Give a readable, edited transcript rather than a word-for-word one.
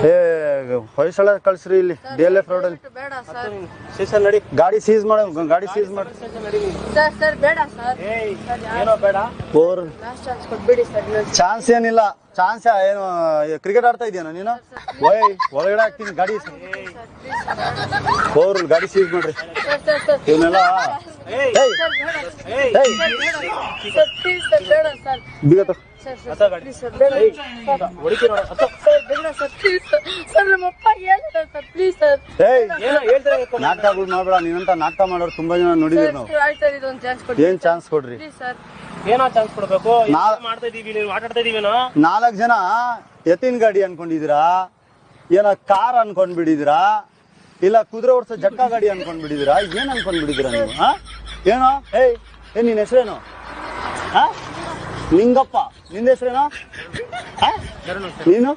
ಏ ಹೊಯ್ಸಳ ಕಳ್ಸ್ರಿ ಇಲ್ಲಿ DLF road ಅಲ್ಲಿ ಬೇಡ ಸರ್. ಸ್ಟೇಷನ್ ನಡಿ. ಗಾಡಿ ಸೀಸ್ ಮಾಡಿ ಗಾಡಿ ಸೀಸ್ ಮಾಡಿ ಸರ್ ಸರ್ ಬೇಡ ಸರ್. ಏಯ್ ಏನೋ ಬೇಡ. ಓರ್ ಲಾಸ್ಟ್ ಚಾನ್ಸ್ ಕೊಟ್ಬಿಡಿ ಸರ್. ಚಾನ್ಸ್ ಏನಿಲ್ಲ. ಚಾನ್ಸ್ ಏನು ಕ್ರಿಕೆಟ್ ಆಡ್ತಾ ಇದೀಯನ ನೀನು? ಓಯ್ ಒಳಗಡೆ ಹಾಕ್ತೀನಿ ಗಾಡಿ. ಓರ್ ಗಾಡಿ ಸೀಸ್ ಮಾಡ್ರಿ ಸರ್ ಸರ್ ಸರ್ ಇವನ್ನೆಲ್ಲ. ಏಯ್ ಏಯ್ ಸರ್ ಬೇಡ ಏಯ್ ಏಯ್ ಸರ್ ಪ್ಲೀಸ್ ಸರ್ ಬೇಡ ಸರ್. ಬೀಗ ತಗೋ. ಸರ್ ಹತ್ತ ಸರ್ ಗಾಡಿ. ಪ್ಲೀಸ್ ಸರ್ ಬೇಡ ಸರ್. ಹೊಡಿಕೆ ನೋಡ. ಹತ್ತ. ಸರ್ ಬೇಡ ಸರ್ ಪ್ಲೀಸ್ ಸರ್. ಸರ್ ನಮ್ಮಪ್ಪ ಹೇಳಿದ್ರು ಸರ್ ಪ್ಲೀಸ್ ಸರ್. ಏಯ್ ಏನೋ ಹೇಳ್ತಾರೆ ನಾಟಕಗಳು ಮಾಡ್ಬೇಡ. ನೀನಂತ ನಾಟಕ ಮಾಡೋರು ತುಂಬಾ ಜನ ನೋಡಿದೀವಿ ನಾವು. ಸರ್ ಆಯ್ತು ಸರ್ ಇದೊಂದು ಚಾನ್ಸ್ ಕೊಡಿ. ಏನ್ ಚಾನ್ಸ್ ಕೊಡ್ರಿ? Please sir. ಏನೋ ಚಾನ್ಸ್ ಕೊಡ್ಬೇಕು. ನಾ- ಮಾಡ್ತಾ ಇದೀವಿ, ನೀವು ಆಟಾಡ್ತಾ ಇದೀವೇನೋ. 4 ಜನ ಎತ್ತಿನ ಗಾಡಿ ಅನ್ಕೊಂಡಿದೀರಾ, ಏನೋ ಕಾರ್ ಅನ್ಕೊಂಡ್ಬಿಟ್ಟಿದೀರಾ, ಇಲ್ಲ ಕುದುರೆ ಓಡಿಸೋ ಜಟ್ಕಾ ಗಾಡಿ ಅನ್ಕೊಂಡ್ಬಿಟ್ಟಿದೀರಾ? ಏನ್ ಅನ್ಕೊಂಡ್ಬಿಟ್ಟಿದೀರಾ ನೀವು? ಹಾ ಏನೋ? ಏಯ್ ಏನ್ ನಿನ್ ಹೆಸರೇನು? ಹಾ ನಿಂಗಪ್ಪ. ನಿಂದ ಹೆಸರೇನು? ನೀನು?